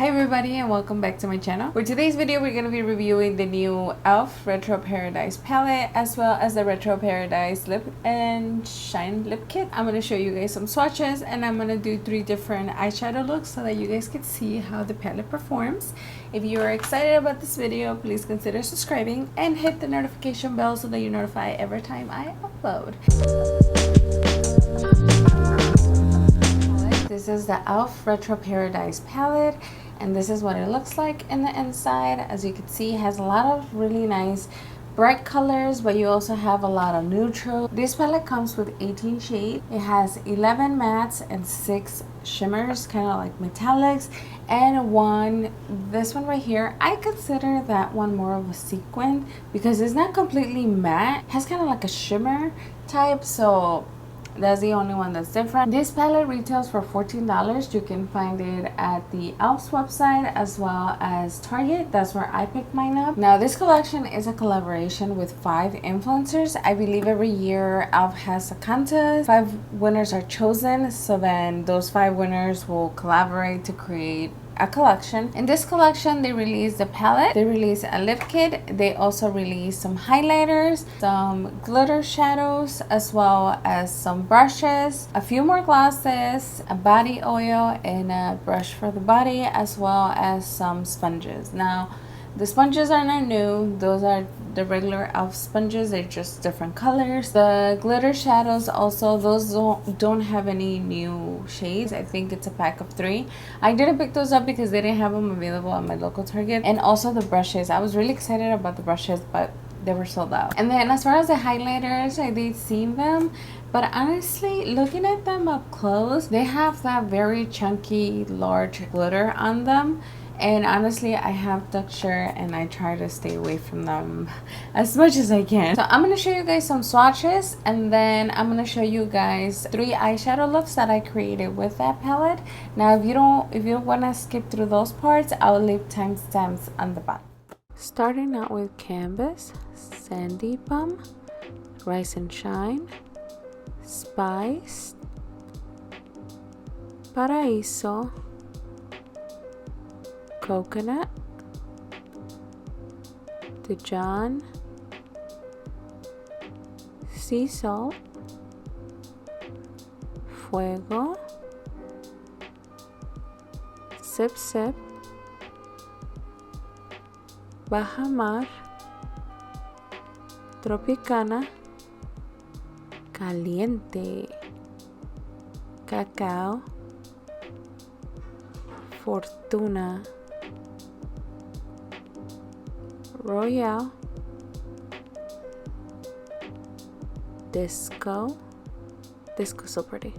Hi everybody and welcome back to my channel. For today's video we're going to be reviewing the new e.l.f. Retro Paradise palette as well as the Retro Paradise Lip and Shine Lip Kit. I'm going to show you guys some swatches and I'm going to do 3 different eyeshadow looks so that you guys can see how the palette performs. If you are excited about this video, please consider subscribing and hit the notification bell so that you're notified every time I upload. This is the e.l.f. Retro Paradise palette and this is what it looks like in the inside. As you can see, it has a lot of really nice bright colors, but you also have a lot of neutral. This palette comes with 18 shades. It has 11 mattes and 6 shimmers, kind of like metallics, and this one right here, I consider that one more of a sequin because it's not completely matte. It has kind of like a shimmer type, so that's the only one that's different. This palette retails for $14. You can find it at the e.l.f.'s website as well as Target. That's where I picked mine up. Now this collection is a collaboration with 5 influencers. I believe every year e.l.f. has a contest. 5 winners are chosen, so then those 5 winners will collaborate to create a collection. In this collection they released the palette, they released a lip kit, they also released some highlighters, some glitter shadows, as well as some brushes, a few more glosses, a body oil, and a brush for the body, as well as some sponges. Now the sponges are not new, those are the regular e.l.f. sponges, they're just different colors. The glitter shadows also, those don't have any new shades. I think it's a pack of 3. I didn't pick those up because they didn't have them available at my local Target. And also the brushes, I was really excited about the brushes, but they were sold out. And then as far as the highlighters, I did see them, but honestly looking at them up close, they have that very chunky large glitter on them. And honestly, I have texture and I try to stay away from them as much as I can. So I'm going to show you guys some swatches and then I'm going to show you guys 3 eyeshadow looks that I created with that palette. Now if you don't want to skip through those parts, I'll leave timestamps on the bottom. Starting out with Canvas, Sandy Bum, Rise and Shine, Spice, Paraíso, Coconut, Dijon, Sea Salt, Fuego, Sip Sip, Baja Mar, Tropicana, Caliente, Cacao, Fortuna, Royale, Disco so pretty,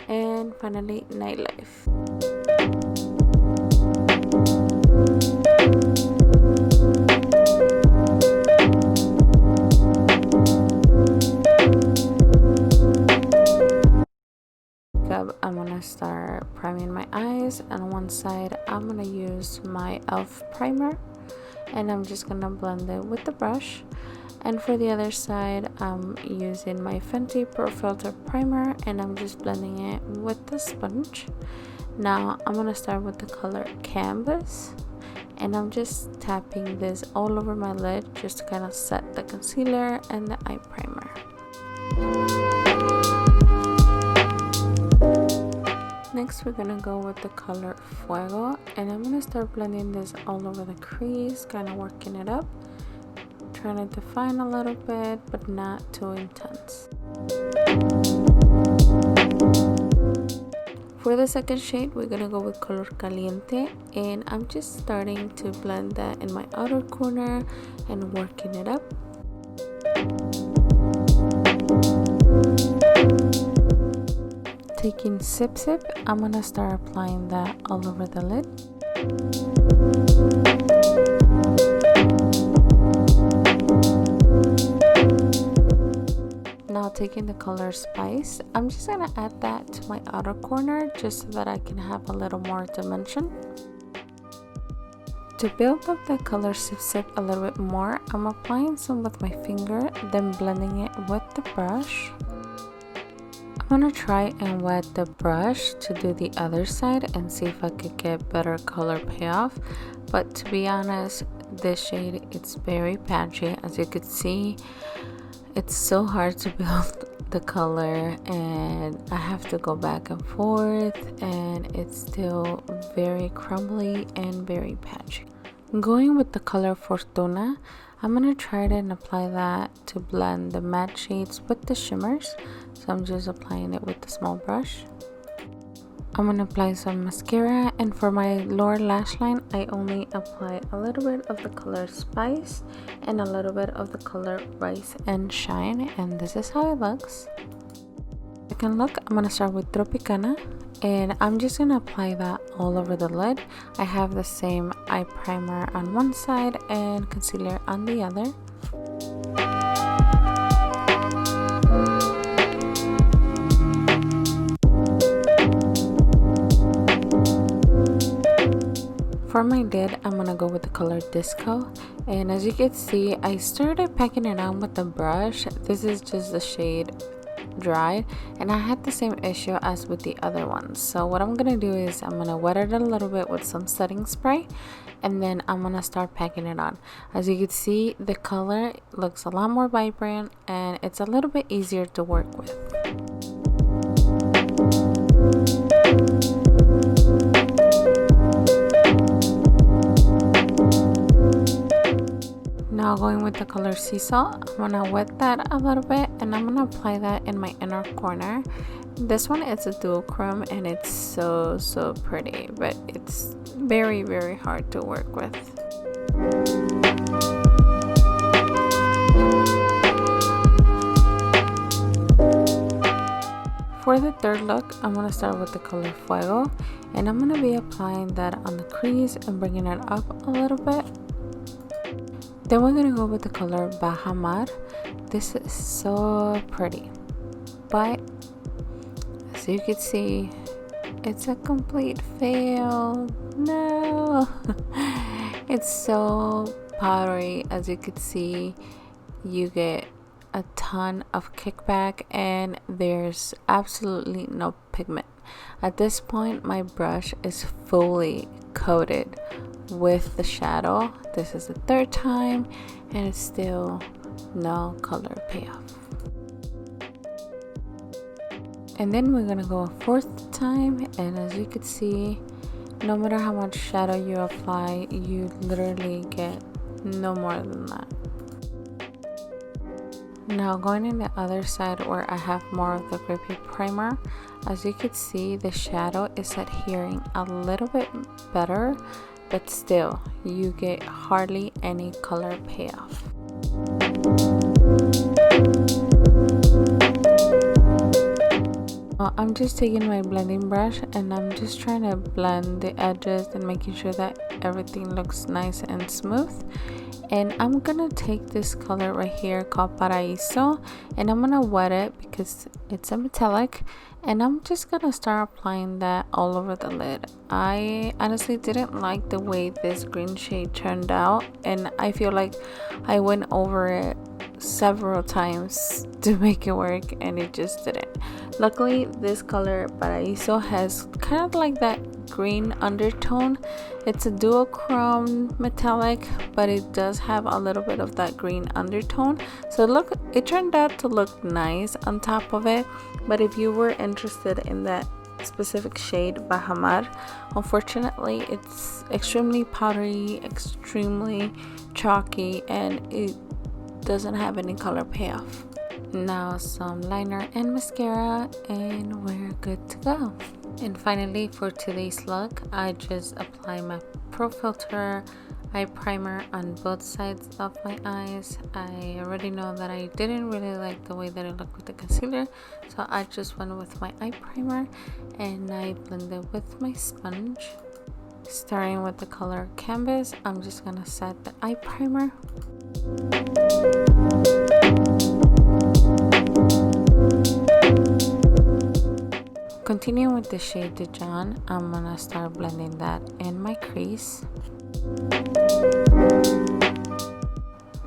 and finally Nightlife. I'm gonna start priming my eyes. On one side I'm gonna use my e.l.f. primer and I'm just gonna blend it with the brush, and for the other side I'm using my Fenty Pro Filter primer and I'm just blending it with the sponge. Now I'm gonna start with the color Canvas and I'm just tapping this all over my lid just to kind of set the concealer and the eye primer. Next we're gonna go with the color Fuego and I'm gonna start blending this all over the crease, kind of working it up, trying to define a little bit but not too intense. For the second shade we're gonna go with color Caliente and I'm just starting to blend that in my outer corner and working it up. Taking Sip Sip, I'm gonna start applying that all over the lid. Now taking the color Spice, I'm just gonna add that to my outer corner just so that I can have a little more dimension. To build up the color Sip Sip a little bit more, I'm applying some with my finger, then blending it with the brush. I'm gonna try and wet the brush to do the other side and see if I could get better color payoff. But to be honest, this shade, it's very patchy. As you could see, it's so hard to build the color and I have to go back and forth, and it's still very crumbly and very patchy. Going with the color Fortuna, I'm gonna try it and apply that to blend the matte shades with the shimmers. So I'm just applying it with the small brush. I'm gonna apply some mascara, and for my lower lash line, I only apply a little bit of the color Spice and a little bit of the color Rise and Shine, and this is how it looks. Second look, I'm gonna start with Tropicana, and I'm just gonna apply that all over the lid. I have the same eye primer on one side and concealer on the other. For my lid, I'm gonna go with the color Disco, and as you can see, I started packing it on with the brush. This is just the shade Dry, and I had the same issue as with the other ones. So what I'm gonna do is I'm gonna wet it a little bit with some setting spray, and then I'm gonna start packing it on. As you can see, the color looks a lot more vibrant and it's a little bit easier to work with. Now going with the color Sea Salt, I'm gonna wet that a little bit and I'm gonna apply that in my inner corner. This one is a duochrome and it's so pretty, but it's very hard to work with. For the third look, I'm gonna start with the color Fuego, and I'm gonna be applying that on the crease and bringing it up a little bit. Then we're gonna go with the color Baja Mar. This is so pretty, but as you can see, it's a complete fail. No, it's so powdery. As you can see, you get a ton of kickback and there's absolutely no pigment. At this point, my brush is fully coated with the shadow. This is the third time and it's still no color payoff. And then we're gonna go a fourth time, and as you can see, no matter how much shadow you apply, you literally get no more than that. Now going in the other side where I have more of the grippy primer, as you can see, the shadow is adhering a little bit better, but still you get hardly any color payoff. I'm just taking my blending brush and I'm just trying to blend the edges and making sure that everything looks nice and smooth. And I'm gonna take this color right here called Paraíso, and I'm gonna wet it because it's a metallic, and I'm just gonna start applying that all over the lid. I honestly didn't like the way this green shade turned out, and I feel like I went over it several times to make it work and it just didn't. Luckily, this color Paraíso has kind of like that green undertone. It's a duochrome metallic, but it does have a little bit of that green undertone, so look, it turned out to look nice on top of it. But if you were interested in that specific shade Bahamar, unfortunately it's extremely powdery, extremely chalky, and it doesn't have any color payoff. Now some liner and mascara and we're good to go. And finally, for today's look, I just apply my Pro Filter eye primer on both sides of my eyes. I already know that I didn't really like the way that it looked with the concealer, so I just went with my eye primer and I blended with my sponge. Starting with the color Canvas, I'm just gonna set the eye primer. Continuing with the shade Dijon, I'm gonna start blending that in my crease.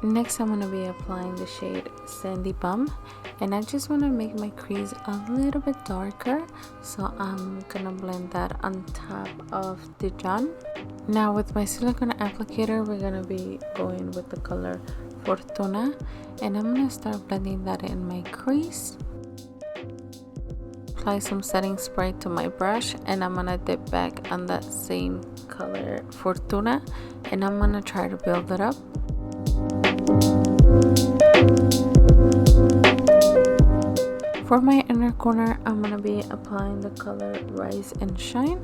Next, I'm gonna be applying the shade Sandy Bum, And I just want to make my crease a little bit darker, so I'm gonna blend that on top of the John. Now with my silicone applicator, we're gonna be going with the color Fortuna, and I'm gonna start blending that in my crease. Apply some setting spray to my brush, and I'm gonna dip back on that same color Fortuna, and I'm gonna try to build it up. For my inner corner, I'm gonna be applying the color Rise and Shine.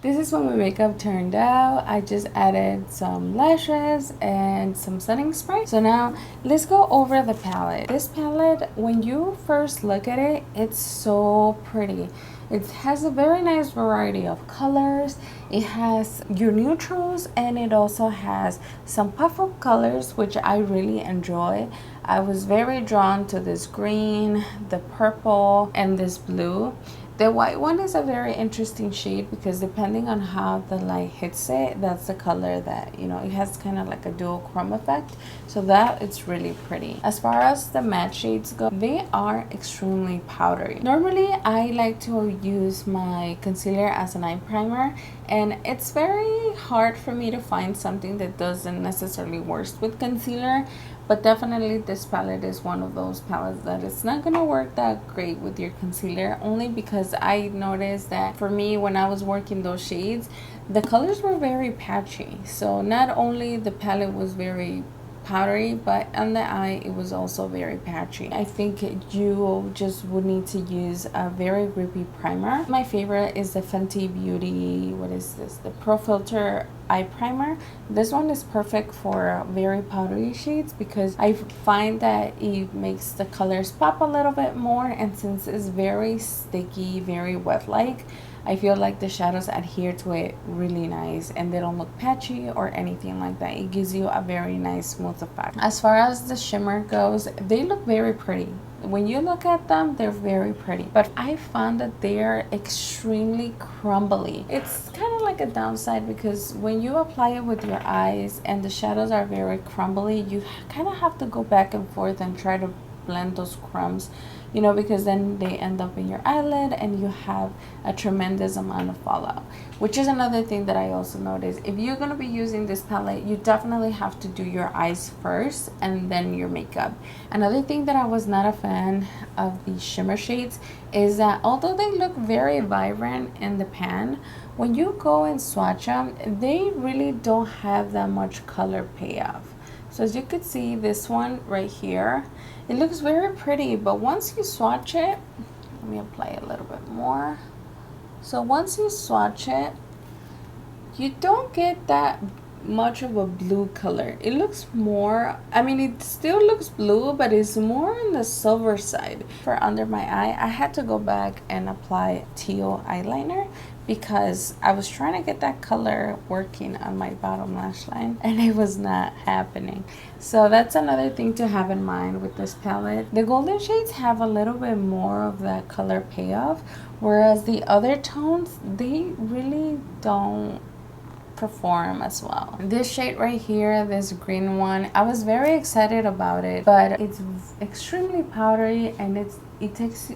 This is what my makeup turned out. I just added some lashes and some setting spray. So now let's go over the palette. This palette, when you first look at it, it's so pretty. It has a very nice variety of colors. It has your neutrals, and it also has some pop-up colors, which I really enjoy. I was very drawn to this green, the purple, and this blue. The white one is a very interesting shade because depending on how the light hits it, that's the color that, you know, it has kind of like a dual chrome effect. So that it's really pretty. As far as the matte shades go, they are extremely powdery. Normally, I like to use my concealer as an eye primer, and it's very hard for me to find something that doesn't necessarily work with concealer. But definitely this palette is one of those palettes that it's not going to work that great with your concealer, only because I noticed that for me, when I was working those shades, the colors were very patchy. So not only the palette was very powdery, but on the eye it was also very patchy. I think you just would need to use a very grippy primer. My favorite is the Fenty Beauty, what is this, the Pro Filter eye primer. This one is perfect for very powdery shades because I find that it makes the colors pop a little bit more, and since it's very sticky, very wet like, I feel like the shadows adhere to it really nice and they don't look patchy or anything like that. It gives you a very nice smooth effect. As far as the shimmer goes, they look very pretty. When you look at them, they're very pretty, but I found that they are extremely crumbly. It's kind of like a downside because when you apply it with your eyes and the shadows are very crumbly, you kind of have to go back and forth and try to blend those crumbs, you know, because then they end up in your eyelid and you have a tremendous amount of fallout, which is another thing that I also noticed. If you're going to be using this palette, you definitely have to do your eyes first and then your makeup. Another thing that I was not a fan of these shimmer shades is that although they look very vibrant in the pan, when you go and swatch them, they really don't have that much color payoff. So as you could see, this one right here, it looks very pretty, but once you swatch it, let me apply a little bit more. So once you swatch it, you don't get that much of a blue color. It looks more, I mean, it still looks blue, but it's more on the silver side. For under my eye, I had to go back and apply teal eyeliner because I was trying to get that color working on my bottom lash line and it was not happening. So that's another thing to have in mind with this palette. The golden shades have a little bit more of that color payoff, whereas the other tones, they really don't perform as well. This shade right here, this green one, I was very excited about it, but it's extremely powdery and it takes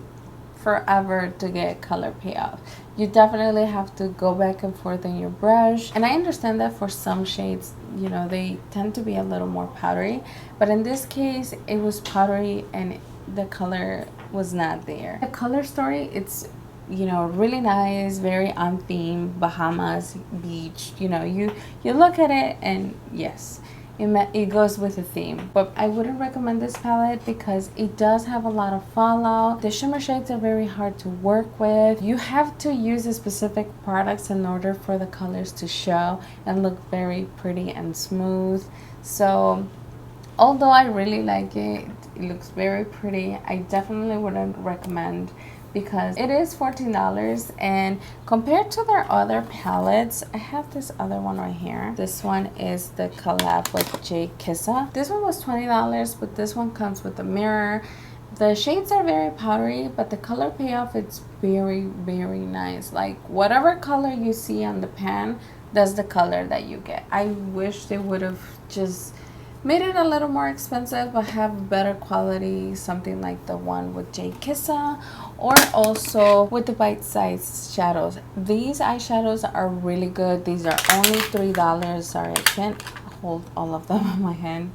forever to get color payoff. You definitely have to go back and forth on your brush, and I understand that for some shades, you know, they tend to be a little more powdery, but in this case it was powdery and the color was not there. The color story, it's, you know, really nice, very on theme, Bahamas beach, you know, you look at it and yes, it goes with the theme. But I wouldn't recommend this palette because it does have a lot of fallout. The shimmer shades are very hard to work with. You have to use a specific products in order for the colors to show and look very pretty and smooth. So although I really like it, it looks very pretty, I definitely wouldn't recommend because it is $14, and compared to their other palettes, I have this other one right here. This one is the collab with J. Kissa. This one was $20, but this one comes with a mirror. The shades are very powdery, but the color payoff, it's very, very nice. Like whatever color you see on the pan, that's the color that you get. I wish they would have just made it a little more expensive but have better quality, something like the one with J Kissa, or also with the bite-sized shadows. These eyeshadows are really good. These are only $3. Sorry, I can't hold all of them in my hand.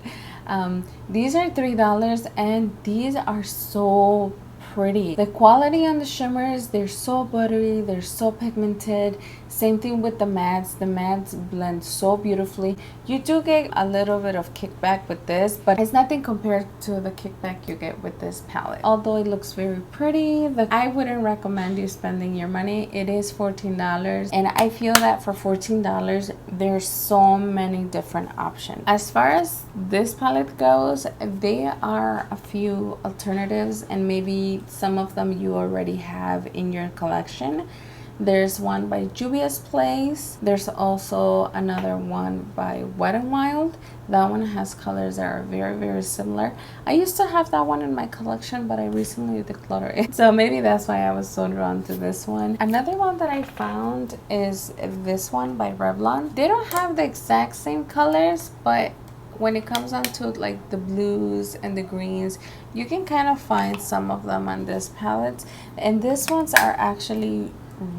These are $3 and these are so pretty. The quality on the shimmers, they're so buttery, they're so pigmented. Same thing with the mattes. The mattes blend so beautifully. You do get a little bit of kickback with this, but it's nothing compared to the kickback you get with this palette. Although it looks very pretty, I wouldn't recommend you spending your money. It is $14, and I feel that for $14 there's so many different options. As far as this palette goes, there are a few alternatives, and maybe some of them you already have in your collection. There's one by Juvia's Place. There's also another one by Wet n Wild. That one has colors that are very, very similar. I used to have that one in my collection, but I recently decluttered it. So maybe that's why I was so drawn to this one. Another one that I found is this one by Revlon. They don't have the exact same colors, but when it comes on to like the blues and the greens, you can kind of find some of them on this palette. And these ones are actually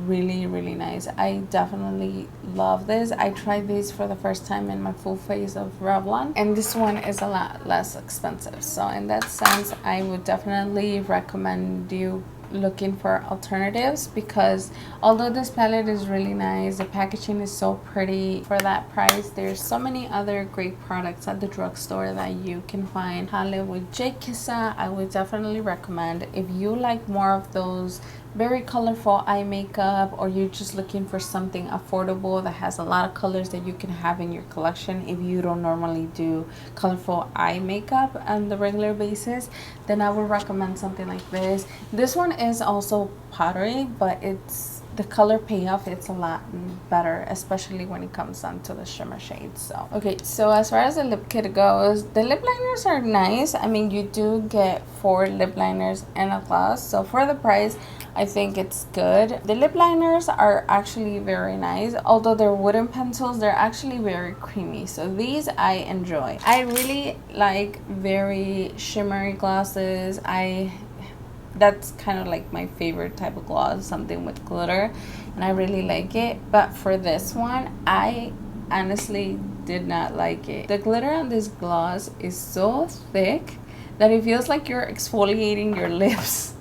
really, really nice. I definitely love this. I tried these for the first time in my full face of Revlon, and this one is a lot less expensive. So in that sense, I would definitely recommend you looking for alternatives, because although this palette is really nice, the packaging is so pretty, for that price there's so many other great products at the drugstore that you can find. Palette with J Kissa, I would definitely recommend. If you like more of those very colorful eye makeup, or you're just looking for something affordable that has a lot of colors that you can have in your collection if you don't normally do colorful eye makeup on the regular basis, then I would recommend something like this. This one is also powdery, but it's the color payoff, it's a lot better, especially when it comes down to the shimmer shades. So okay, so as far as the lip kit goes, the lip liners are nice. I mean, you do get 4 lip liners and a gloss, so for the price I think it's good. The lip liners are actually very nice. Although they're wooden pencils, they're actually very creamy, so these I enjoy. I really like very shimmery glosses. That's kind of like my favorite type of gloss, something with glitter, and I really like it. But for this one, I honestly did not like it. The glitter on this gloss is so thick that it feels like you're exfoliating your lips.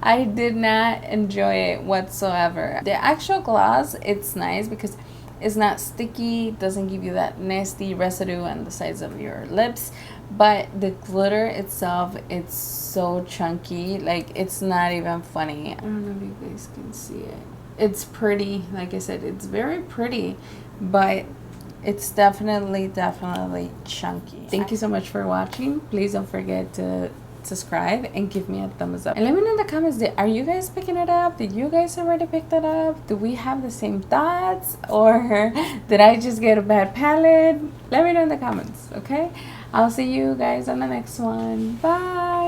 I did not enjoy it whatsoever. The actual gloss, it's nice because it's not sticky, doesn't give you that nasty residue on the sides of your lips, but the glitter itself, it's so chunky, like it's not even funny. I don't know if you guys can see it. It's pretty, like I said, it's very pretty, but it's definitely chunky. Thank you so much for watching. Please don't forget to subscribe and give me a thumbs up, and let me know in the comments, are you guys picking it up? Did you guys already pick that up? Do we have the same thoughts, or did I just get a bad palette? Let me know in the comments. Okay, I'll see you guys on the next one. Bye.